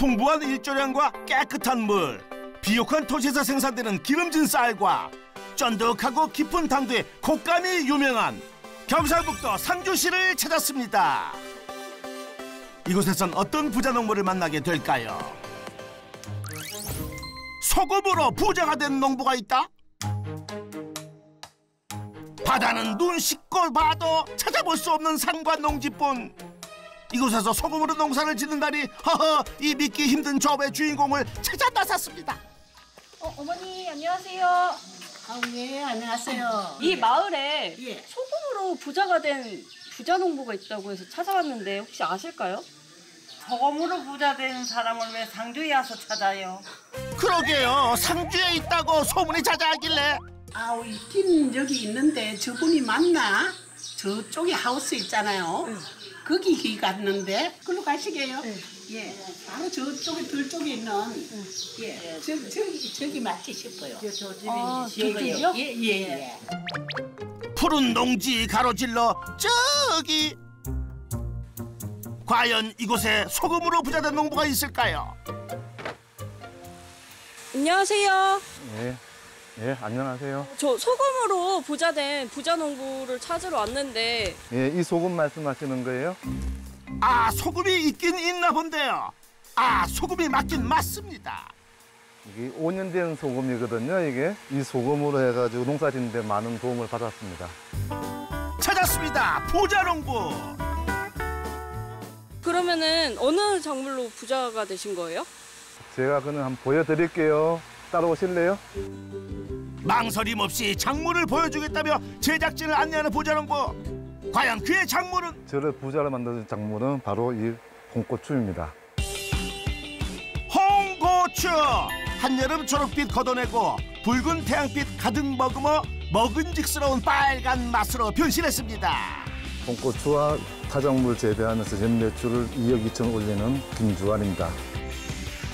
풍부한 일조량과 깨끗한 물, 비옥한 토지에서 생산되는 기름진 쌀과 쫀득하고 깊은 당도의 곶감이 유명한 경상북도 상주시를 찾았습니다. 이곳에선 어떤 부자 농부를 만나게 될까요? 소금으로 부자가 된 농부가 있다? 바다는 눈 씻고 봐도 찾아볼 수 없는 산과 농지뿐. 이곳에서 소금으로 농사를 짓는다니 허허, 이 믿기 힘든 조업의 주인공을 찾아 나섰습니다. 어머니 안녕하세요. 네, 안녕하세요. 이 마을에 예. 소금으로 부자가 된 부자 농부가 있다고 해서 찾아왔는데 혹시 아실까요? 소금으로 부자 된 사람을 왜 상주에 와서 찾아요? 그러게요, 상주에 있다고 소문이 자자하길래. 있긴 여기 있는데 저분이 맞나? 저쪽에 하우스 있잖아요. 거기 갔는데 그걸로 가시게요. 예, 바로 저쪽에 들쪽에 있는 예, 저기 맞지 싶어요. 저 집이 저기요? 예. 푸른 농지 가로질러 저기. 과연 이곳에 소금으로 부자된 농부가 있을까요? 안녕하세요. 예, 안녕하세요. 저 소금으로 부자된 부자 농부를 찾으러 왔는데. 예, 이 소금 말씀하시는 거예요? 아, 소금이 있긴 있나 본데요. 아, 소금이 맞긴 맞습니다. 이게 5년 된 소금이거든요, 이게. 이 소금으로 해가지고 농사 짓는데 많은 도움을 받았습니다. 찾았습니다, 부자 농부. 그러면은 어느 작물로 부자가 되신 거예요? 제가 그는 한번 보여드릴게요. 따라오실래요? 망설임 없이 작물을 보여주겠다며 제작진을 안내하는 부자 농부. 과연 그의 작물은? 저를 부자로 만드는 작물은 바로 이 홍고추입니다. 홍고추! 한여름 초록빛 걷어내고 붉은 태양빛 가득 머금어 먹은직스러운 빨간 맛으로 변신했습니다. 홍고추와 타작물 재배하면서 연매출을 2억 2천 올리는 김주환입니다.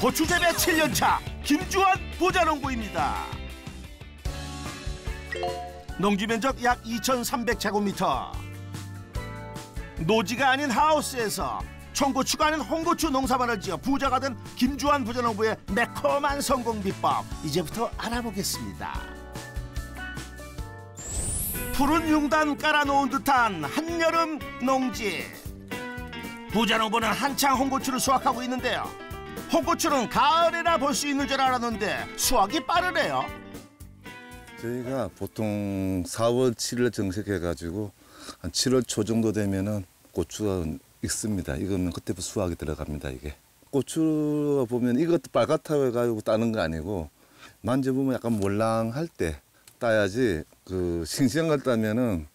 고추 재배 7년차 김주환 부자 농부입니다. 농지 면적 약 2,300제곱미터. 노지가 아닌 하우스에서 청고추가 아닌 홍고추 농사만을 지어 부자가 된 김주환 부자 농부의 매콤한 성공 비법, 이제부터 알아보겠습니다. 푸른 융단 깔아놓은 듯한 한여름 농지. 부자 농부는 한창 홍고추를 수확하고 있는데요. 홍고추는 가을에나 볼 수 있는 줄 알았는데 수확이 빠르네요. 저희가 보통 4월 7일 정식해가지고 한 7월 초 정도 되면은 고추가 익습니다. 이거는 그때부터 수확이 들어갑니다, 이게. 고추 보면 이것도 빨갛다고 해가지고 따는 거 아니고 만져보면 약간 몰랑할 때 따야지, 그 싱싱한 걸 따면은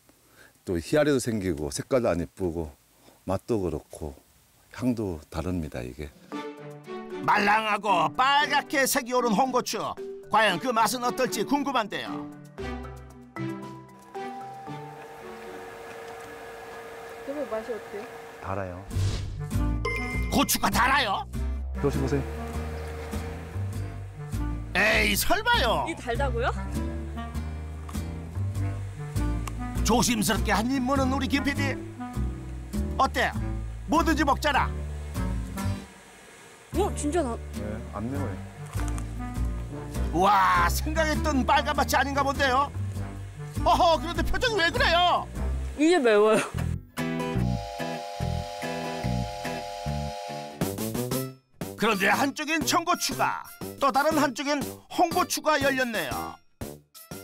또 희알이도 생기고 색깔도 안 이쁘고 맛도 그렇고 향도 다릅니다, 이게. 말랑하고 빨갛게 색이 오른 홍고추. 과연 그 맛은 어떨지 궁금한데요. 그거 맛이 어때요? 달아요. 고추가 달아요? 드셔보세요. 에이, 설마요. 이 달다고요? 조심스럽게 한 입 무는 우리 김 PD. 어때? 뭐든지 먹잖아. 진짜 네, 안 매워요. 와, 생각했던 빨간맛이 아닌가 본데요. 어허, 그런데 표정이 왜 그래요? 이게 매워요. 그런데 한쪽엔 청고추가, 또 다른 한쪽엔 홍고추가 열렸네요.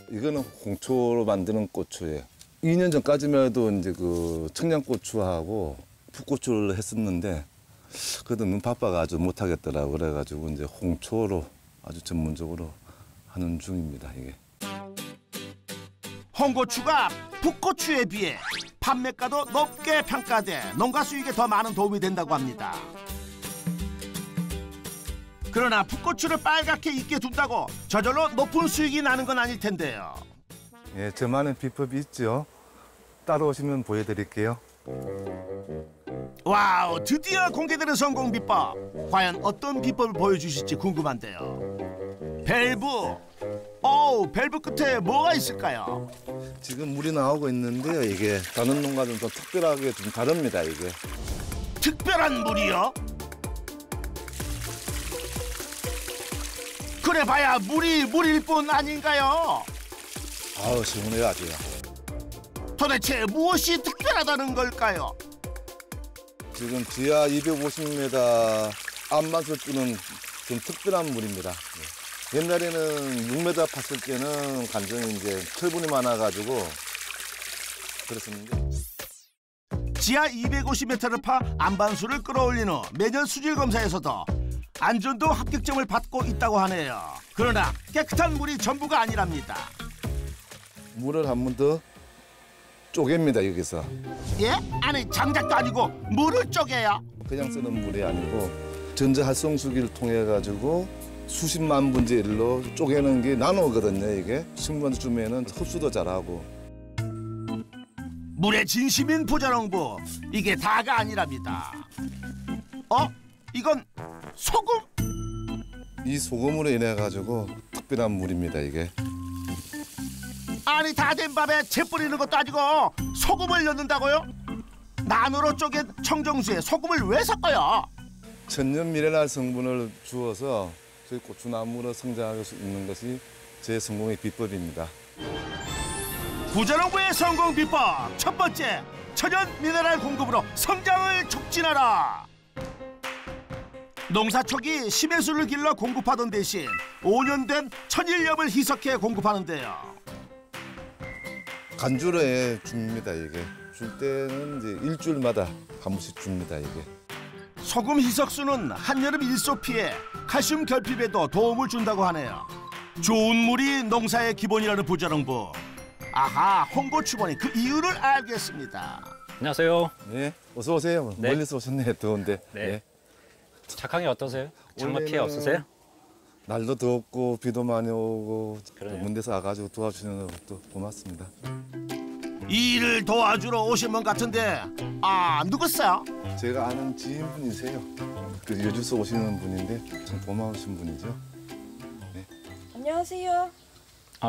이거는 홍초로 만드는 고추예요. 2년 전까지만 해도 이제 그 청양고추하고 풋고추를 했었는데 그래도 너무 바빠가지고 못하겠더라고. 그래가지고 이제 홍초로 아주 전문적으로 하는 중입니다, 이게. 홍고추가 풋고추에 비해 판매가도 높게 평가돼 농가 수익에 더 많은 도움이 된다고 합니다. 그러나 풋고추를 빨갛게 익게 둔다고 저절로 높은 수익이 나는 건 아닐 텐데요. 예, 저만의 비법이 있죠. 따라오시면 보여드릴게요. 와우, 드디어 공개되는 성공 비법. 과연 어떤 비법을 보여주실지 궁금한데요. 밸브. 밸브 끝에 뭐가 있을까요? 지금 물이 나오고 있는데요. 이게 다른 농가들은 좀 특별하게 좀 다릅니다, 이게. 특별한 물이요? 그래봐야 물일 뿐 아닌가요? 아우 시원해요 아주. 도대체 무엇이 특별하다는 걸까요? 지금 지하 250m 안반수 뜨는 좀 특별한 물입니다. 예. 옛날에는 6m 팠을 때는 간전히 이제 철분이 많아가지고 그랬었는데. 지하 250m를 파 안반수를 끌어올린 후 매년 수질 검사에서도 안전도 합격점을 받고 있다고 하네요. 그러나 깨끗한 물이 전부가 아니랍니다. 물을 한 번 더 쪼갭니다 여기서. 예? 아니 장작도 아니고 물을 쪼개요? 그냥 쓰는 물이 아니고 전자활성수기를 통해 가지고 수십만 분의 1로 쪼개는 게 나노거든요. 이게 식물주면은 흡수도 잘하고. 물의 진심인 부자농부, 이게 다가 아니랍니다. 이건 소금? 이 소금으로 인해 가지고 특별한 물입니다 이게. 아니 다 된 밥에 재 뿌리는 것도 아니고 소금을 넣는다고요? 나노로 쪼갠 청정수에 소금을 왜 섞어요? 천연 미네랄 성분을 주어서 저희 고추나무로 성장할 수 있는 것이 제 성공의 비법입니다. 부자농부의 성공 비법 첫 번째, 천연 미네랄 공급으로 성장을 촉진하라. 농사 초기 심해수를 길러 공급하던 대신 5년 된 천일염을 희석해 공급하는데요. 간주로 해 줍니다 이게. 줄 때는 이제 일주일마다 한 번씩 줍니다 이게. 소금 희석수는 한여름 일소 피해 칼슘 결핍에도 도움을 준다고 하네요. 좋은 물이 농사의 기본이라는 부자농부. 아하, 홍고추보니 그 이유를 알겠습니다. 안녕하세요. 네, 어서 오세요. 네. 멀리서 오셨네 더운데. 네. 착항이 어떠세요? 장마 피해 원래는 없으세요? 날도 덥고 비도 많이 오고 그래요? 먼 데서 와가지고 도와주시는 것도 고맙습니다. 이 일을 도와주러 오신 분 같은데 누구세요? 제가 아는 지인분이세요. 그 여주서 오시는 분인데 참 고마우신 분이죠. 안녕하세요.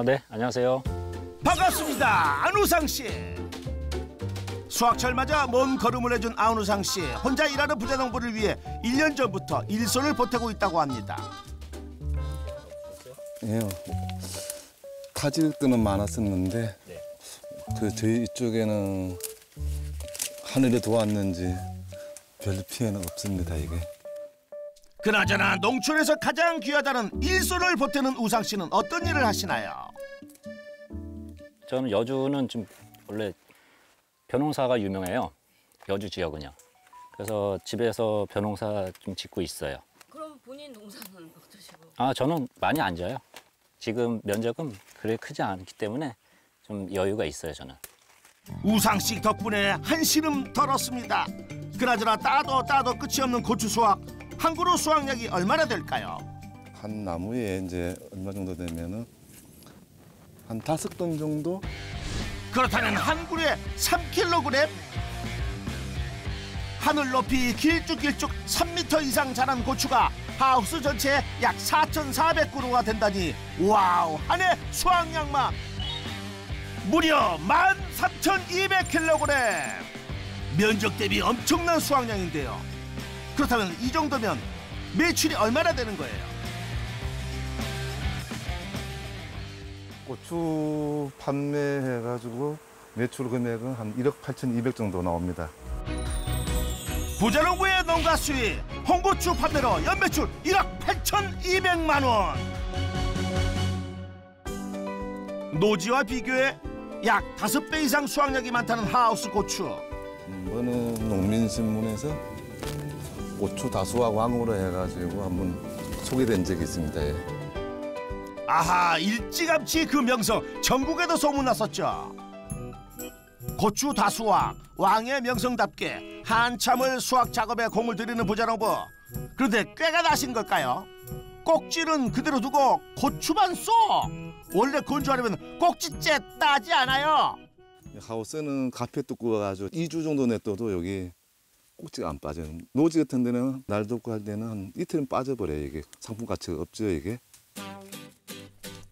네. 안녕하세요. 반갑습니다. 안우상 씨. 수학철 맞아 먼 걸음을 해준 안우상 씨. 혼자 일하는 부자농부를 위해 1년 전부터 일손을 보태고 있다고 합니다. 예, 타질 때는 많았었는데 네. 그 저희 이쪽에는 하늘이 도왔는지 별 피해는 없습니다 이게. 그나저나 농촌에서 가장 귀하다는 일손을 보태는 우상 씨는 어떤 일을 하시나요? 저는 여주는 좀 원래 벼농사가 유명해요. 여주 지역은요. 그래서 집에서 벼농사 좀 짓고 있어요. 그럼 본인 농사는 어떠시고? 저는 많이 안 져요. 지금 면적은 그리 크지 않기 때문에 좀 여유가 있어요, 저는. 우상 씨 덕분에 한시름 덜었습니다. 그나저나 따도 끝이 없는 고추 수확. 한 그루 수확량이 얼마나 될까요? 한 나무에 이제 얼마 정도 되면은 한 5돈 정도? 그렇다면 한 그루에 3kg? 하늘 높이 길쭉길쭉 3m 이상 자란 고추가 하우스 전체에 약 4,400그루가 된다니 와우, 한 해 수확량만 무려 13,200kg. 면적 대비 엄청난 수확량인데요. 그렇다면 이 정도면 매출이 얼마나 되는 거예요? 고추 판매해가지고 매출 금액은 한 1억 8,200 정도 나옵니다. 부자농부의 농가 수입, 홍고추 판매로 연매출 1억 8,200만 원. 노지와 비교해 약 5배 이상 수확량이 많다는 하우스 고추. 이거는 농민신문에서 고추 다수와 왕으로 해가지고 한번 소개된 적이 있습니다. 예. 아하, 일찌감치 그 명성 전국에도 소문났었죠. 고추 다수왕, 왕의 명성답게 한참을 수확 작업에 공을 들이는 부자농부. 그런데 꾀가 나신 걸까요? 꼭지는 그대로 두고 고추만 쏙! 원래 건조하려면 꼭지째 따지 않아요. 하우스는 가페 뚫고 가지고 2주 정도 냅둬도 여기 꼭지가 안 빠져요. 노지 같은 데는 날 덮고 할 때는 한 이틀은 빠져버려요. 이게 상품 가치가 없죠 이게.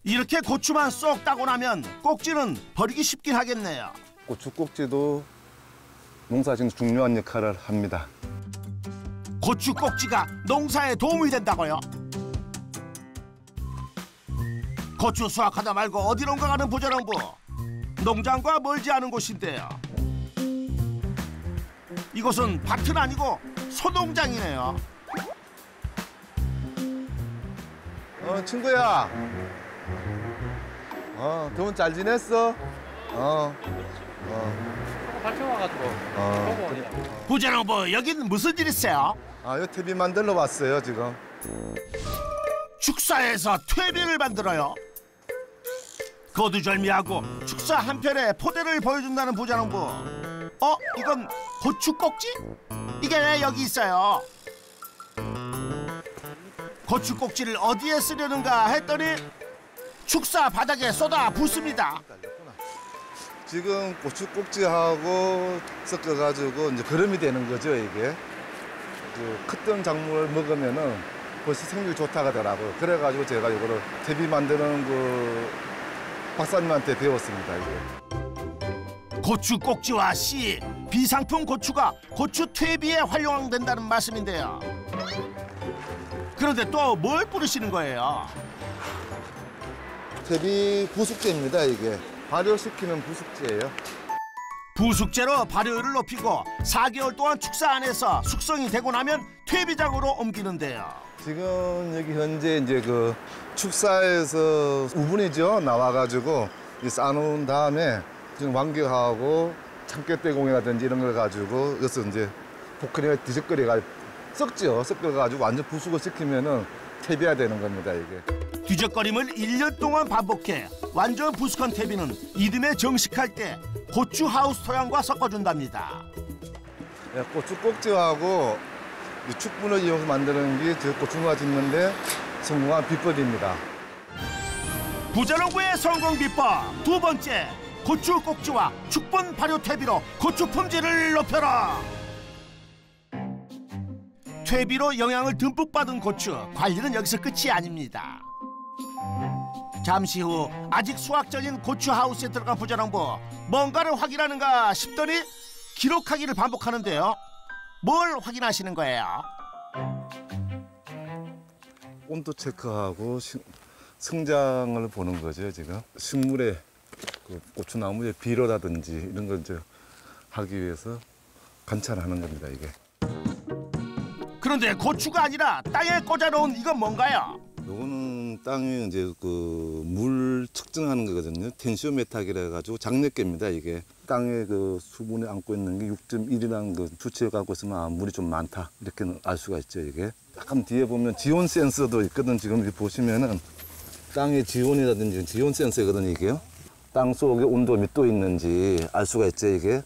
이렇게 고추만 쏙 따고 나면 꼭지는 버리기 쉽긴 하겠네요. 고추 꼭지도 농사지는 중요한 역할을 합니다. 고추 꼭지가 농사에 도움이 된다고요? 고추 수확하다 말고 어디론가 가는 부자농부. 농장과 멀지 않은 곳인데요. 이곳은 밭은 아니고 소농장이네요. 친구야. 더운 잘 지냈어? 발표 와가지고. 부자농부 여긴 무슨 일 있어요? 요 퇴비 만들러 왔어요 지금. 축사에서 퇴비를 만들어요. 거두절미하고 축사 한편에 포대를 보여준다는 부자농부. 이건 고추 꼭지? 이게 왜 여기 있어요? 고추 꼭지를 어디에 쓰려는가 했더니 축사 바닥에 쏟아 붓습니다. 지금 고추 꼭지하고 섞어가지고 이제 거름이 되는 거죠 이게. 크던 작물을 먹으면은 벌써 생육이 좋다고 하더라고요. 그래가지고 제가 이거를 퇴비 만드는 그 박사님한테 배웠습니다 이게. 고추 꼭지와 씨, 비상품 고추가 고추 퇴비에 활용된다는 말씀인데요. 그런데 또 뭘 뿌리시는 거예요? 퇴비 부숙제입니다 이게. 발효시키는 부숙제예요. 부숙제로 발효율을 높이고 4개월 동안 축사 안에서 숙성이 되고 나면 퇴비장으로 옮기는데요. 지금 여기 현재 이제 그 축사에서 우분이죠 나와가지고 싸놓은 다음에 지금 완격하고 참깨떼공이라든지 이런 걸 가지고 여기서 이제 포크림에 뒤적거리가 썩죠. 섞어가지고 완전 부숙을 시키면은 퇴비화 되는 겁니다 이게. 뒤적거림을 1년 동안 반복해 완전 부숙한 퇴비는 이듬해 정식할 때 고추 하우스 토양과 섞어준답니다. 고추 꼭지하고 축분을 이용해서 만드는 게 저 고추가 짓는데 성공한 비법입니다. 부자농부의 성공 비법 두 번째, 고추 꼭지와 축분 발효 퇴비로 고추 품질을 높여라. 퇴비로 영양을 듬뿍 받은 고추, 관리는 여기서 끝이 아닙니다. 잠시 후 아직 수확 전인 고추 하우스에 들어간 부자농부, 뭔가를 확인하는가 싶더니 기록하기를 반복하는데요. 뭘 확인하시는 거예요? 온도 체크하고 성장을 보는 거죠 지금. 식물의 그 고추나무의 비료라든지 이런 걸 이제 하기 위해서 관찰하는 겁니다 이게. 그런데 고추가 아니라 땅에 꽂아놓은 이건 뭔가요? 요거는 땅에 이제 그 물 측정하는 거거든요. 텐시오메탁이라 가지고 장력계입니다 이게. 땅에 그 수분에 안고 있는 게 6.1이라는 그 수치를 갖고 있으면 물이 좀 많다 이렇게 알 수가 있죠 이게. 약간 뒤에 보면 지온 센서도 있거든. 지금 이렇게 보시면은 땅의 지온이라든지 지온 센서거든요 이게요. 땅 속에 온도 몇 도 있는지 알 수가 있죠 이게.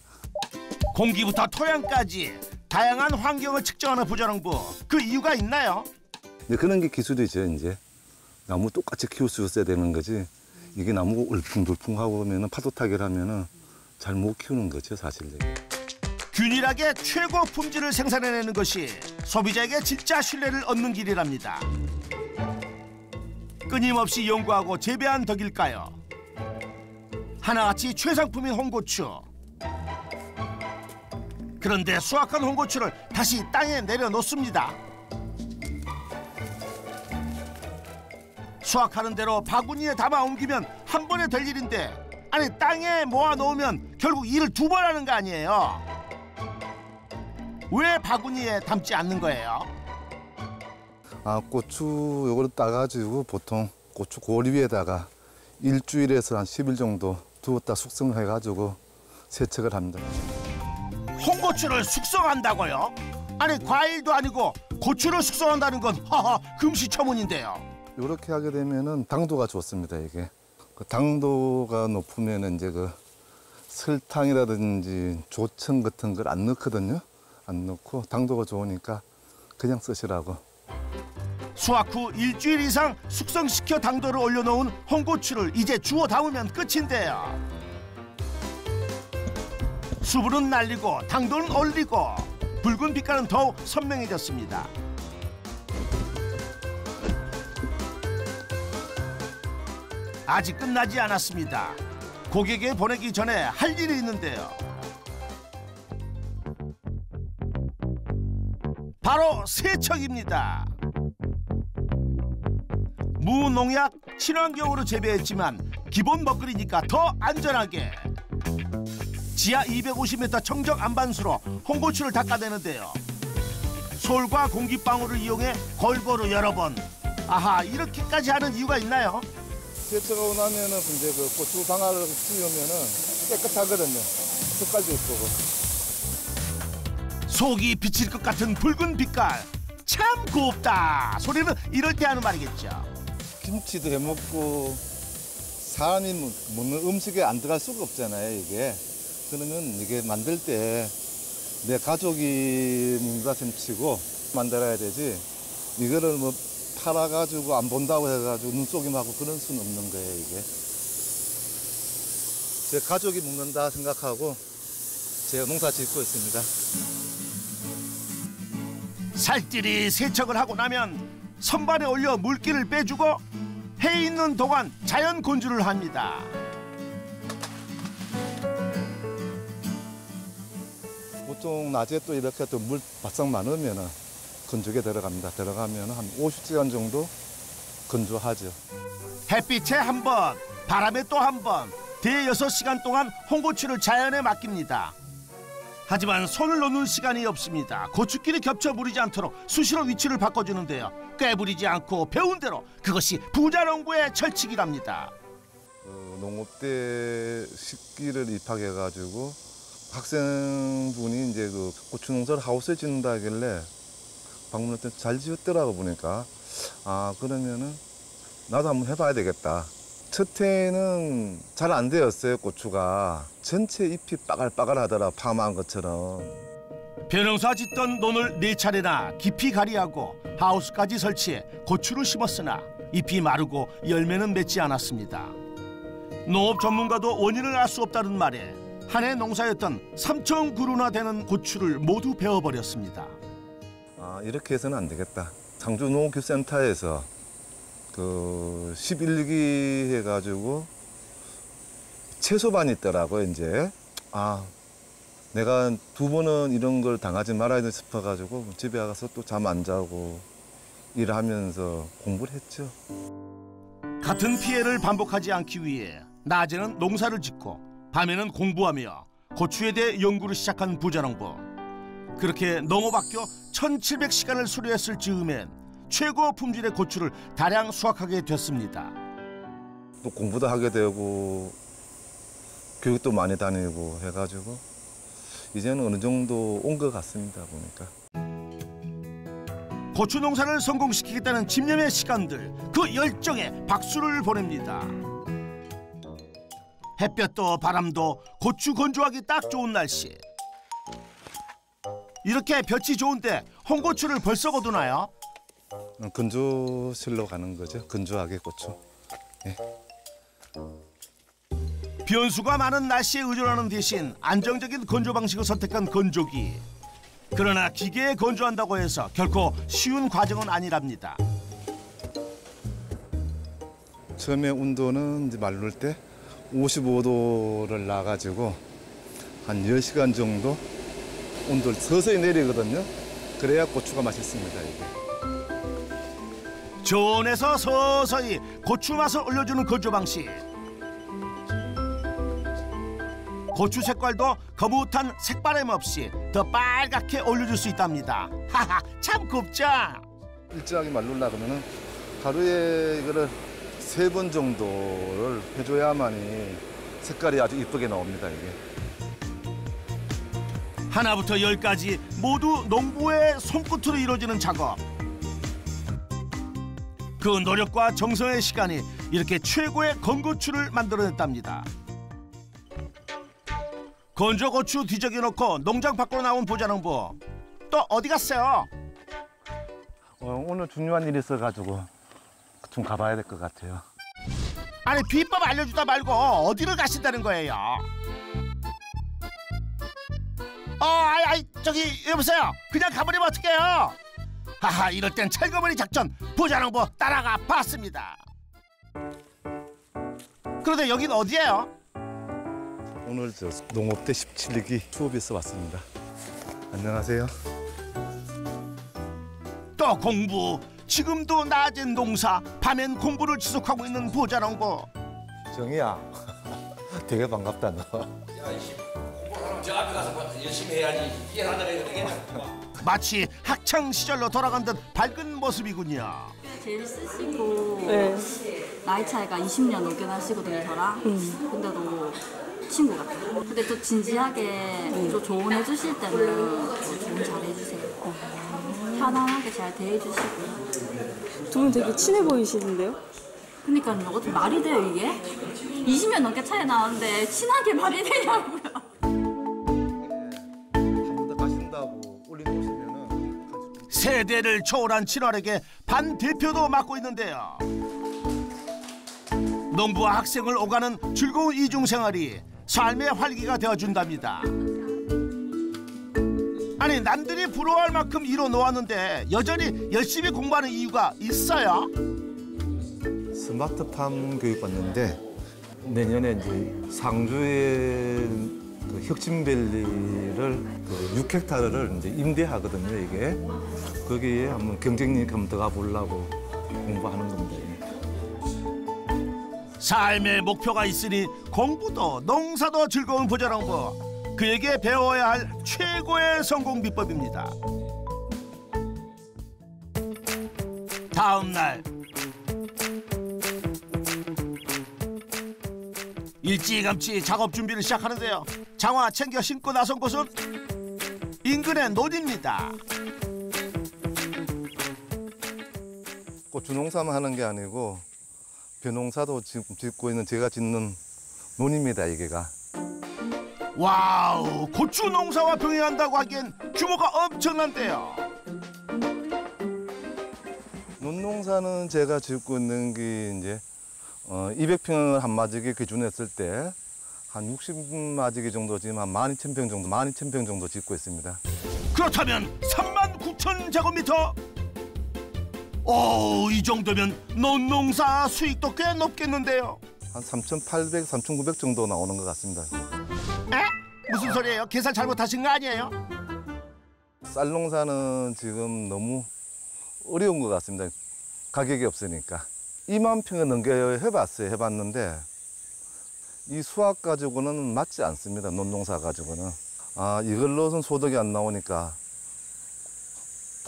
공기부터 토양까지 다양한 환경을 측정하는 부자농부, 그 이유가 있나요? 그런 게 기술이죠 이제. 나무 똑같이 키울 수 있어야 되는 거지. 이게 나무가 울퉁불퉁하고 하면은 파도 타기를 하면은 잘 못 키우는 거죠 사실. 균일하게 최고 품질을 생산해내는 것이 소비자에게 진짜 신뢰를 얻는 길이랍니다. 끊임없이 연구하고 재배한 덕일까요? 하나같이 최상품인 홍고추. 그런데 수확한 홍고추를 다시 땅에 내려놓습니다. 수확하는 대로 바구니에 담아 옮기면 한 번에 될 일인데, 아니 땅에 모아놓으면 결국 일을 두 번 하는 거 아니에요? 왜 바구니에 담지 않는 거예요? 고추 요거를 따가지고 보통 고추 고리 위에다가 일주일에서 한 10일 정도 두었다 숙성해가지고 세척을 합니다. 홍고추를 숙성한다고요? 아니 과일도 아니고 고추를 숙성한다는 건 하하 금시초문인데요. 이렇게 하게 되면은 당도가 좋습니다 이게. 그 당도가 높으면 이제 그 설탕이라든지 조청 같은 걸 안 넣거든요. 안 넣고 당도가 좋으니까 그냥 쓰시라고. 수확 후 일주일 이상 숙성시켜 당도를 올려놓은 홍고추를 이제 주워 담으면 끝인데요. 수분은 날리고 당도는 올리고 붉은 빛깔은 더욱 선명해졌습니다. 아직 끝나지 않았습니다. 고객에 보내기 전에 할 일이 있는데요. 바로 세척입니다. 무농약 친환경으로 재배했지만 기본 먹거리니까 더 안전하게 지하 250m 청정 안반수로 홍고추를 닦아내는데요. 솔과 공기방울을 이용해 골고루 여러 번. 아하, 이렇게까지 하는 이유가 있나요? 세차가 나면은 이제 그 고추 방아를 씌우면은 깨끗하거든요. 색깔도 예쁘고. 속이 비칠 것 같은 붉은 빛깔. 참 곱다. 소리는 이럴 때 하는 말이겠죠. 김치도 해먹고 사람이 먹는 음식에 안 들어갈 수가 없잖아요, 이게. 그러면 이게 만들 때 내 가족이 먹는다 셈치고 만들어야 되지. 이거를 뭐 팔아가지고 안 본다고 해가지고 눈속임하고 그런 수는 없는 거예요, 이게. 제 가족이 먹는다 생각하고 제가 농사 짓고 있습니다. 살뜰히 세척을 하고 나면 선반에 올려 물기를 빼주고 해 있는 동안 자연 건조를 합니다. 보통 낮에 또 이렇게 또 물 바싹 많으면은 건조기에 들어갑니다. 들어가면 한 50시간 정도 건조하죠. 햇빛에 한 번, 바람에 또 한 번, 대여섯 시간 동안 홍고추를 자연에 맡깁니다. 하지만 손을 놓는 시간이 없습니다. 고추끼리 겹쳐 무리지 않도록 수시로 위치를 바꿔주는데요. 꾀부리지 않고 배운 대로 그것이 부자농부의 철칙이랍니다. 농업대 식기를 입학해가지고 학생분이 이제 그 고추 농사를 하우스에 짓는다 하길래 방문할 때 잘 지었더라고 보니까 아 그러면은 나도 한번 해봐야 되겠다. 첫 해에는 잘 안 되었어요. 고추가 전체 잎이 빠글빠글하더라. 파마한 것처럼. 벼농사 짓던 논을 4차례나 깊이 가리하고 하우스까지 설치해 고추를 심었으나 잎이 마르고 열매는 맺지 않았습니다. 농업 전문가도 원인을 알 수 없다는 말에 한 해 농사였던 3,000그루나 되는 고추를 모두 베어버렸습니다. 아 이렇게 해서는 안 되겠다. 상주농업기술센터에서 그 11기 해가지고 채소반이 있더라고요. 이제 아 내가 2번은 이런 걸 당하지 말아야 싶어가지고 집에 가서 또 잠 안 자고 일하면서 공부를 했죠. 같은 피해를 반복하지 않기 위해 낮에는 농사를 짓고 밤에는 공부하며 고추에 대해 연구를 시작한 부자농부. 그렇게 농업학교 1700시간을 수료했을 즈음엔 최고 품질의 고추를 다량 수확하게 됐습니다. 또 공부도 하게 되고 교육도 많이 다니고 해가지고 이제는 어느 정도 온 것 같습니다. 보니까. 고추 농사를 성공시키겠다는 집념의 시간들, 그 열정에 박수를 보냅니다. 햇볕도 바람도 고추 건조하기 딱 좋은 날씨. 이렇게 볕이 좋은데 홍고추를 벌써 거두나요? 건조실로 가는 거죠. 건조하게 고추. 예. 변수가 많은 날씨에 의존하는 대신 안정적인 건조 방식을 선택한 건조기. 그러나 기계에 건조한다고 해서 결코 쉬운 과정은 아니랍니다. 처음에 온도는 이제 말릴 때 55도를 놔가지고 한 10시간 정도 온도를 서서히 내리거든요. 그래야 고추가 맛있습니다. 이게. 저온에서 서서히 고추 맛을 올려주는 건조 방식. 고추 색깔도 거뭇한 색바람 없이 더 빨갛게 올려줄 수 있답니다. 하하, 참 곱죠? 일정하게 말르려 그러면은 하루에 이거를 3번 정도를 해줘야만이 색깔이 아주 이쁘게 나옵니다. 이게. 하나부터 10까지 모두 농부의 손끝으로 이루어지는 작업. 그 노력과 정성의 시간이 이렇게 최고의 건고추를 만들어냈답니다. 건조고추 뒤적여 놓고 농장 밖으로 나온 부자농부. 또 어디 갔어요? 오늘 중요한 일이 있어가지고 좀 가봐야 될 것 같아요. 아니 비법 알려주다 말고 어디를 가신다는 거예요? 저기 여보세요. 그냥 가버리면 어떡해요? 하하, 이럴 땐 철거머리 작전 부자농부 따라가 봤습니다. 그런데 여긴 어디예요? 오늘 저 농업대 17기 수업에서 왔습니다. 안녕하세요. 또 공부, 지금도 낮엔 농사, 밤엔 공부를 지속하고 있는 부자농부. 정이야, 되게 반갑다 너. 공부하면 저 앞에 가서 열심히 해야지. 일하느라 되겠나? 마치 학창 시절로 돌아간 듯 밝은 모습이군요. 제일 쓰시고 나이 차이가 20년 넘게 나시거든요, 저랑. 근데도 친구 같아요. 근데 또 진지하게 또 조언해 주실 때는 또 조언 잘 해주세요. 편안하게 잘 대해주시고. 두 분 되게 친해 보이시는데요? 그러니까요, 어떻게 말이 돼요, 이게? 20년 넘게 차이 나는데 친하게 말이 되냐고요. 한 번 더 가신다고 올려놓으시면은 세대를 초월한 친화력의 반대표도 맡고 있는데요. 농부와 학생을 오가는 즐거운 이중생활이 삶의 활기가 되어준답니다. 아니, 남들이 부러워할 만큼 이뤄놓았는데 여전히 열심히 공부하는 이유가 있어요? 스마트팜 교육 받는데 내년에 이제 상주의 그 혁신밸리를 그 6헥타르를 이제 임대하거든요. 이게 거기에 한번 경쟁력 한번 들어가 보려고 공부하는 건데. 삶의 목표가 있으니 공부도 농사도 즐거운 부자농부. 그에게 배워야 할 최고의 성공 비법입니다. 다음 날 일찌감치 작업 준비를 시작하는데요. 장화 챙겨 신고 나선 곳은 인근의 논입니다. 고추 농사만 하는 게 아니고 벼농사도 지금 짓고 있는 제가 짓는 논입니다. 이게가. 와우, 고추 농사와 병행한다고 하기엔 규모가 엄청난데요. 논농사는 제가 짓고 있는 게 이제 200평을 한 마지기 기준했을 때 한 60마지기 정도 지금 한 12,000평 정도, 12,000평 정도 짓고 있습니다. 그렇다면 39,000제곱미터? 오, 이 정도면 논농사 수익도 꽤 높겠는데요. 한 3,800, 3,900 정도 나오는 것 같습니다. 에? 무슨 소리예요? 계산 잘못하신 거 아니에요? 쌀 농사는 지금 너무 어려운 것 같습니다. 가격이 없으니까. 2만 평을 넘게 해봤는데 이 수확 가지고는 맞지 않습니다. 논농사 가지고는. 이걸로는 소득이 안 나오니까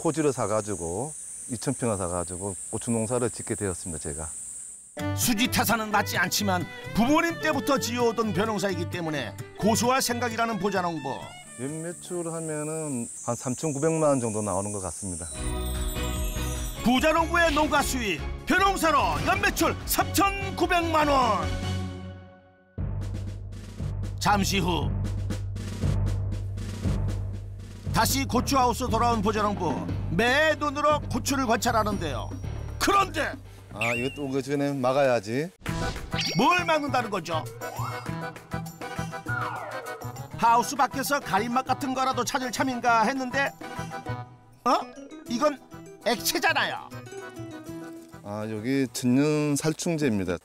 토지를 사가지고 2,000평을 사가지고 고추 농사를 짓게 되었습니다. 제가. 수지 타산은 맞지 않지만 부모님 때부터 지어오던 벼농사이기 때문에 고수할 생각이라는 부자농부. 연매출하면은 한 3,900만 원 정도 나오는 것 같습니다. 부자농부의 농가 수익, 벼농사로 연매출 3,900만 원. 잠시 후 다시 고추하우스 돌아온 부자농부. 매 눈으로 고추를 관찰하는데요. 그런데 이것도 오기 전에 막아야지. 뭘 막는다는 거죠? 하우스 밖에서 가림막 같은 거라도 찾을 참인가 했는데 이건 액체잖아요. 여기 천연 살충제입니다.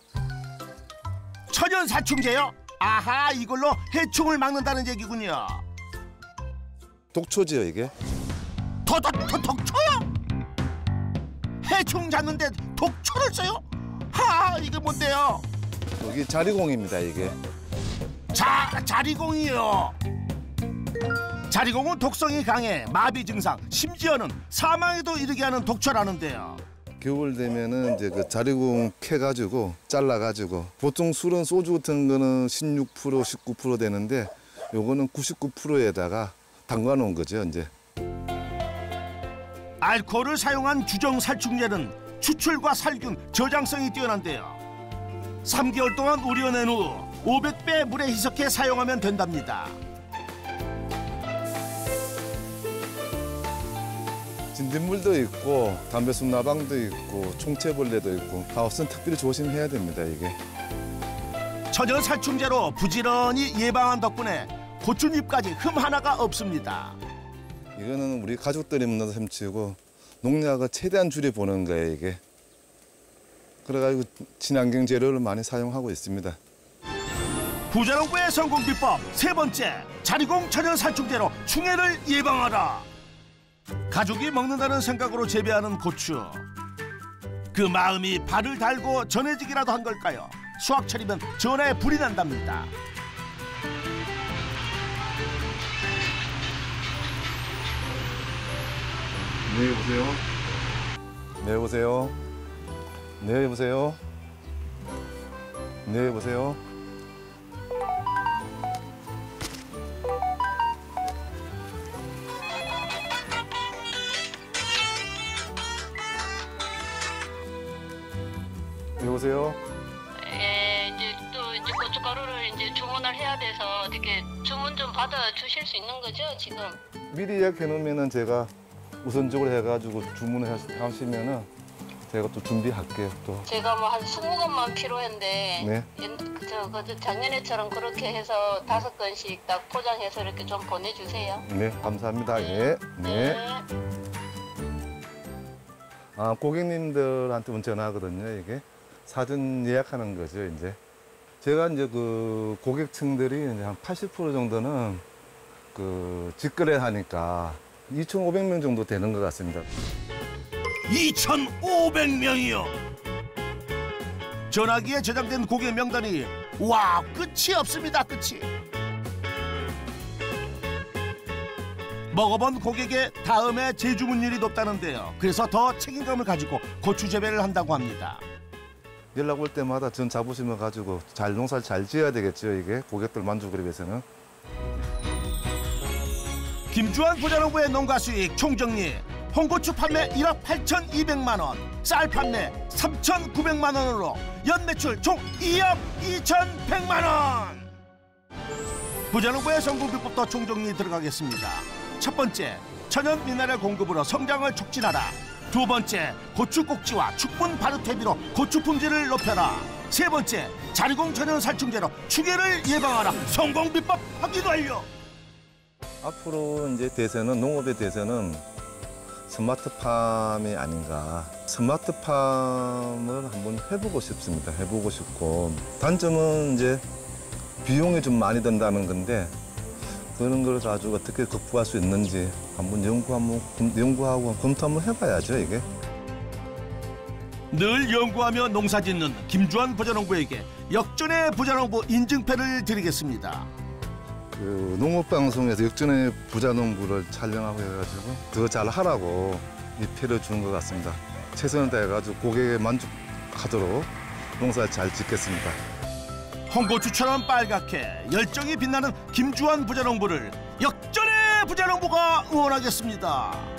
천연 살충제요? 아하, 이걸로 해충을 막는다는 얘기군요. 독초지요, 이게. 독초요? 해충 잡는데 독초를 써요? 이게 뭔데요? 여기 자리공입니다, 이게. 자리공이요. 자리공은 독성이 강해 마비 증상, 심지어는 사망에도 이르게 하는 독초라는데요. 겨울 되면은 이제 그 자리공 캐가지고 잘라가지고 보통 술은 소주 같은 거는 16%, 19% 되는데 요거는 99%에다가 담가 놓은 거죠, 이제. 알코올을 사용한 주정 살충제는 추출과 살균, 저장성이 뛰어난데요. 3개월 동안 우려낸 후 500배 물에 희석해 사용하면 된답니다. 진딧물도 있고 담배숲 나방도 있고 총채벌레도 있고 하우스는 특별히 조심해야 됩니다, 이게. 천연 살충제로 부지런히 예방한 덕분에 고추잎까지 흠 하나가 없습니다. 이거는 우리 가족들이 먹는 셈치고 농약을 최대한 줄여보는 거예요, 이게. 그래가지고 친환경 재료를 많이 사용하고 있습니다. 부자농부의 성공 비법 세 번째, 자리공 천연 살충제로 충해를 예방하라. 가족이 먹는다는 생각으로 재배하는 고추. 그 마음이 발을 달고 전해지기라도 한 걸까요? 수확철이면 전에 불이 난답니다. 네, 여보세요? 네, 여보세요? 네, 여보세요? 네, 여보세요? 여보세요? 예, 이제 고춧가루를 이제 주문을 해야 돼서 어떻게 주문 좀 받아 주실 수 있는 거죠, 지금? 미리 예약해 놓으면은 제가 우선적으로 해가지고 주문을 하시면은 제가 또 준비할게요, 또. 제가 뭐 한 20건만 필요했는데 네. 작년에처럼 그렇게 해서 5건씩 딱 포장해서 이렇게 좀 보내주세요. 네, 감사합니다. 예. 네. 아, 고객님들한테 온 전화거든요, 이게. 사전 예약하는 거죠, 이제. 제가 이제 그 고객층들이 이제 한 80% 정도는 그 직거래 하니까 2,500명 정도 되는 것 같습니다. 2,500명이요. 전화기에 저장된 고객 명단이 와 끝이 없습니다. 끝이. 먹어본 고객의 다음에 재주문율이 높다는데요. 그래서 더 책임감을 가지고 고추 재배를 한다고 합니다. 연락 올 때마다 전 자부심을 가지고 농사를 잘 지어야 되겠죠, 이게. 고객들 만족을 위해서는. 김주환 부자농부의 농가 수익 총정리. 홍고추 판매 1억 8,200만 원, 쌀 판매 3,900만 원으로 연매출 총 2억 2,100만 원. 부자농부의 성공 비법도 총정리 들어가겠습니다. 첫 번째, 천연 미네랄 공급으로 성장을 촉진하라. 두 번째, 고추 꼭지와 축분 바르테비로 고추 품질을 높여라. 세 번째, 자리공 천연 살충제로 추계를 예방하라. 성공 비법 확인 완료. 앞으로 이제 대세는, 농업의 대세는 스마트팜이 아닌가. 스마트팜을 한번 해보고 싶습니다. 해보고 싶고. 단점은 이제 비용이 좀 많이 든다는 건데, 그런 걸 가지고 어떻게 극복할 수 있는지 한번 연구하고 검토 한번 해봐야죠, 이게. 늘 연구하며 농사짓는 김주환 부자농부에게 역전의 부자농부 인증패를 드리겠습니다. 그 농업방송에서 역전의 부자농부를 촬영하고 해가지고 더 잘하라고 이 표를 주는 것 같습니다. 최선을 다해가지고 고객에 만족하도록 농사 잘 짓겠습니다. 홍고추처럼 빨갛게 열정이 빛나는 김주환 부자농부를 역전의 부자농부가 응원하겠습니다.